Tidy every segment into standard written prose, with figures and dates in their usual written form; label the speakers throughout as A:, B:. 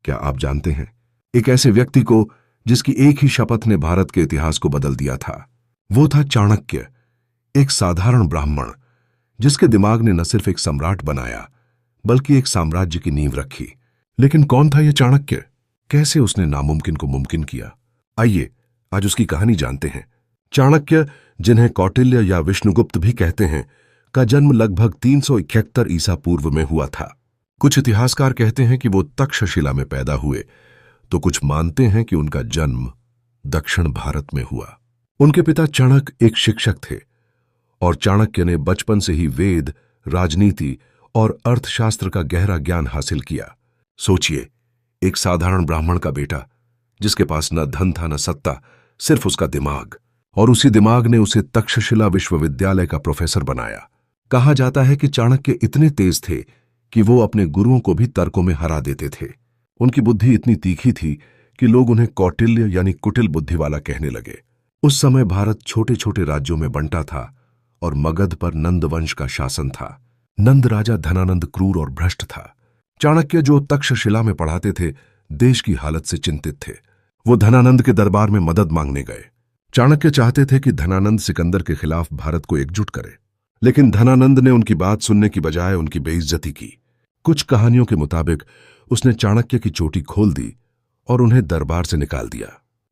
A: क्या आप जानते हैं एक ऐसे व्यक्ति को जिसकी एक ही शपथ ने भारत के इतिहास को बदल दिया था? वो था चाणक्य, एक साधारण ब्राह्मण जिसके दिमाग ने न सिर्फ एक सम्राट बनाया बल्कि एक साम्राज्य की नींव रखी। लेकिन कौन था यह चाणक्य? कैसे उसने नामुमकिन को मुमकिन किया? आइए आज उसकी कहानी जानते हैं। चाणक्य, जिन्हें कौटिल्य या विष्णुगुप्त भी कहते हैं, का जन्म लगभग 371 ईसा पूर्व में हुआ था। कुछ इतिहासकार कहते हैं कि वो तक्षशिला में पैदा हुए, तो कुछ मानते हैं कि उनका जन्म दक्षिण भारत में हुआ। उनके पिता चाणक एक शिक्षक थे और चाणक्य ने बचपन से ही वेद, राजनीति और अर्थशास्त्र का गहरा ज्ञान हासिल किया। सोचिए, एक साधारण ब्राह्मण का बेटा जिसके पास न धन था न सत्ता, सिर्फ उसका दिमाग, और उसी दिमाग ने उसे तक्षशिला विश्वविद्यालय का प्रोफेसर बनाया। कहा जाता है कि चाणक्य इतने तेज थे कि वो अपने गुरुओं को भी तर्कों में हरा देते थे। उनकी बुद्धि इतनी तीखी थी कि लोग उन्हें कौटिल्य यानी कुटिल बुद्धि वाला कहने लगे। उस समय भारत छोटे छोटे राज्यों में बंटा था और मगध पर नंद वंश का शासन था। नंद राजा धनानंद क्रूर और भ्रष्ट था। चाणक्य, जो तक्षशिला में पढ़ाते थे, देश की हालत से चिंतित थे। वो धनानंद के दरबार में मदद मांगने गए। चाणक्य चाहते थे कि धनानंद सिकंदर के खिलाफ भारत को एकजुट करे, लेकिन धनानंद ने उनकी बात सुनने की बजाय उनकी बेइज्जती की। कुछ कहानियों के मुताबिक उसने चाणक्य की चोटी खोल दी और उन्हें दरबार से निकाल दिया।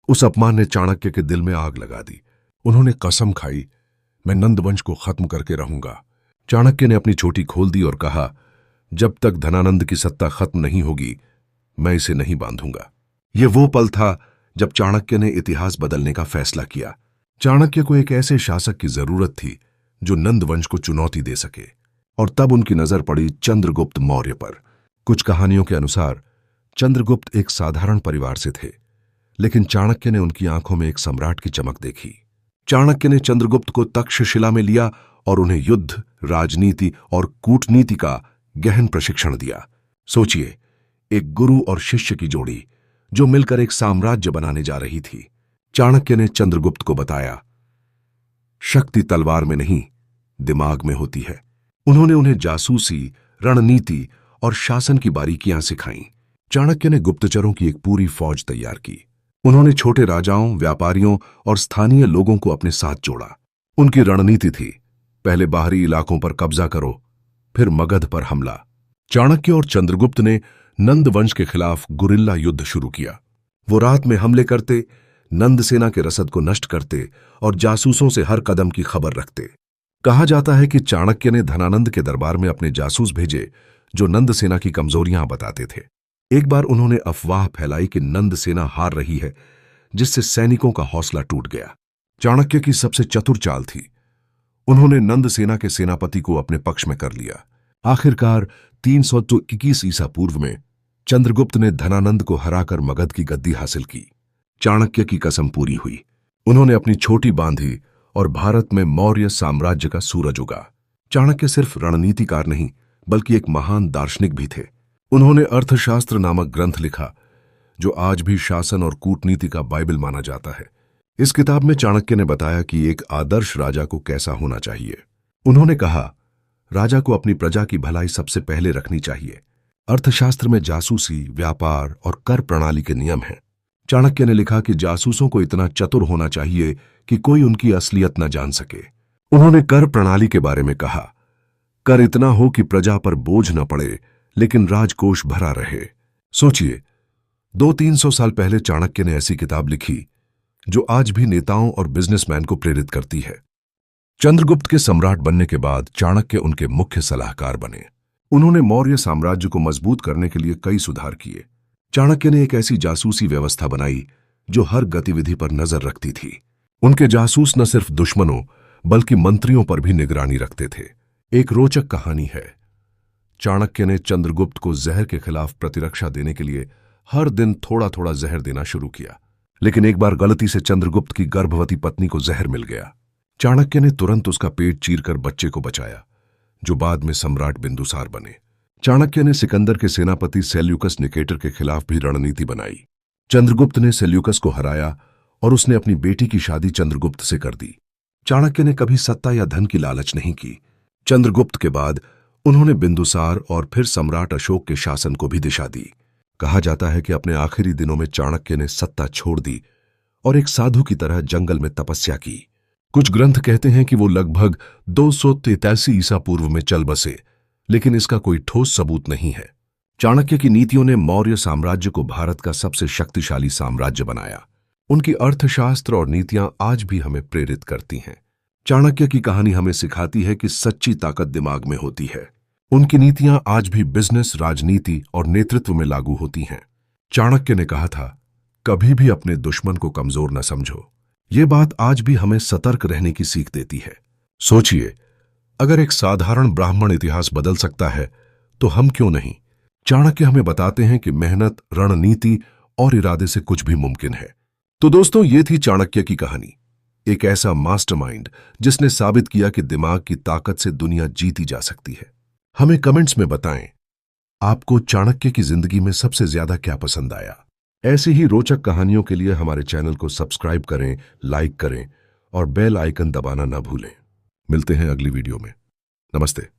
A: उस अपमान ने चाणक्य के दिल में आग लगा दी। उन्होंने कसम खाई, मैं नंदवंश को खत्म करके रहूंगा। चाणक्य ने अपनी चोटी खोल दी और कहा, जब तक धनानंद की सत्ता खत्म नहीं होगी मैं इसे नहीं बांधूंगा। यह वो पल था जब चाणक्य ने इतिहास बदलने का फैसला किया। चाणक्य को एक ऐसे शासक की जरूरत थी जो नंदवंश को चुनौती दे सके, और तब उनकी नजर पड़ी चंद्रगुप्त मौर्य पर। कुछ कहानियों के अनुसार चंद्रगुप्त एक साधारण परिवार से थे, लेकिन चाणक्य ने उनकी आंखों में एक सम्राट की चमक देखी। चाणक्य ने चंद्रगुप्त को तक्षशिला में लिया और उन्हें युद्ध, राजनीति और कूटनीति का गहन प्रशिक्षण दिया। सोचिए, एक गुरु और शिष्य की जोड़ी जो मिलकर एक साम्राज्य बनाने जा रही थी। चाणक्य ने चंद्रगुप्त को बताया, शक्ति तलवार में नहीं, दिमाग में होती है। उन्होंने उन्हें जासूसी, रणनीति और शासन की बारीकियां सिखाईं। चाणक्य ने गुप्तचरों की एक पूरी फौज तैयार की। उन्होंने छोटे राजाओं, व्यापारियों और स्थानीय लोगों को अपने साथ जोड़ा। उनकी रणनीति थी, पहले बाहरी इलाकों पर कब्जा करो, फिर मगध पर हमला। चाणक्य और चंद्रगुप्त ने नंद वंश के खिलाफ गुरिल्ला युद्ध शुरू किया। वो रात में हमले करते, नंद सेना के रसद को नष्ट करते और जासूसों से हर कदम की खबर रखते। कहा जाता है कि चाणक्य ने धनानंद के दरबार में अपने जासूस भेजे जो नंद सेना की कमजोरियां बताते थे। एक बार उन्होंने अफवाह फैलाई कि नंद सेना हार रही है, जिससे सैनिकों का हौसला टूट गया। चाणक्य की सबसे चतुर चाल थी, उन्होंने नंद सेना के सेनापति को अपने पक्ष में कर लिया। आखिरकार 321 ईसा पूर्व में चंद्रगुप्त ने धनानंद को हराकर मगध की गद्दी हासिल की। चाणक्य की कसम पूरी हुई। उन्होंने अपनी छोटी बांधी और भारत में मौर्य साम्राज्य का सूरज उगा। चाणक्य सिर्फ रणनीतिकार नहीं बल्कि एक महान दार्शनिक भी थे। उन्होंने अर्थशास्त्र नामक ग्रंथ लिखा जो आज भी शासन और कूटनीति का बाइबल माना जाता है। इस किताब में चाणक्य ने बताया कि एक आदर्श राजा को कैसा होना चाहिए। उन्होंने कहा, राजा को अपनी प्रजा की भलाई सबसे पहले रखनी चाहिए। अर्थशास्त्र में जासूसी, व्यापार और कर प्रणाली के नियम हैं। चाणक्य ने लिखा कि जासूसों को इतना चतुर होना चाहिए कि कोई उनकी असलियत न जान सके। उन्होंने कर प्रणाली के बारे में कहा, कर इतना हो कि प्रजा पर बोझ न पड़े लेकिन राजकोष भरा रहे। सोचिए, 200-300 साल पहले चाणक्य ने ऐसी किताब लिखी जो आज भी नेताओं और बिजनेसमैन को प्रेरित करती है। चंद्रगुप्त के सम्राट बनने के बाद चाणक्य उनके मुख्य सलाहकार बने। उन्होंने मौर्य साम्राज्य को मजबूत करने के लिए कई सुधार किए। चाणक्य ने एक ऐसी जासूसी व्यवस्था बनाई जो हर गतिविधि पर नजर रखती थी। उनके जासूस न सिर्फ दुश्मनों बल्कि मंत्रियों पर भी निगरानी रखते थे। एक रोचक कहानी है, चाणक्य ने चंद्रगुप्त को जहर के खिलाफ प्रतिरक्षा देने के लिए हर दिन थोड़ा थोड़ा जहर देना शुरू किया, लेकिन एक बार गलती से चंद्रगुप्त की गर्भवती पत्नी को जहर मिल गया। चाणक्य ने तुरंत उसका पेट चीरकर बच्चे को बचाया, जो बाद में सम्राट बिंदुसार बने। चाणक्य ने सिकंदर के सेनापति सेल्यूकस निकेटर के खिलाफ भी रणनीति बनाई। चंद्रगुप्त ने सेल्यूकस को हराया और उसने अपनी बेटी की शादी चंद्रगुप्त से कर दी। चाणक्य ने कभी सत्ता या धन की लालच नहीं की। चंद्रगुप्त के बाद उन्होंने बिंदुसार और फिर सम्राट अशोक के शासन को भी दिशा दी। कहा जाता है कि अपने आखिरी दिनों में चाणक्य ने सत्ता छोड़ दी और एक साधु की तरह जंगल में तपस्या की। कुछ ग्रंथ कहते हैं कि वो लगभग 283 ईसा पूर्व में चल बसे, लेकिन इसका कोई ठोस सबूत नहीं है। चाणक्य की नीतियों ने मौर्य साम्राज्य को भारत का सबसे शक्तिशाली साम्राज्य बनाया। उनकी अर्थशास्त्र और नीतियां आज भी हमें प्रेरित करती हैं। चाणक्य की कहानी हमें सिखाती है कि सच्ची ताकत दिमाग में होती है। उनकी नीतियां आज भी बिजनेस, राजनीति और नेतृत्व में लागू होती हैं। चाणक्य ने कहा था, कभी भी अपने दुश्मन को कमजोर न समझो। ये बात आज भी हमें सतर्क रहने की सीख देती है। सोचिए, अगर एक साधारण ब्राह्मण इतिहास बदल सकता है तो हम क्यों नहीं। चाणक्य हमें बताते हैं कि मेहनत, रणनीति और इरादे से कुछ भी मुमकिन है। तो दोस्तों, ये थी चाणक्य की कहानी। एक ऐसा मास्टरमाइंड जिसने साबित किया कि दिमाग की ताकत से दुनिया जीती जा सकती है। हमें कमेंट्स में बताएं, आपको चाणक्य की जिंदगी में सबसे ज्यादा क्या पसंद आया। ऐसी ही रोचक कहानियों के लिए हमारे चैनल को सब्सक्राइब करें, लाइक करें और बेल आइकन दबाना ना भूलें। मिलते हैं अगली वीडियो में। नमस्ते।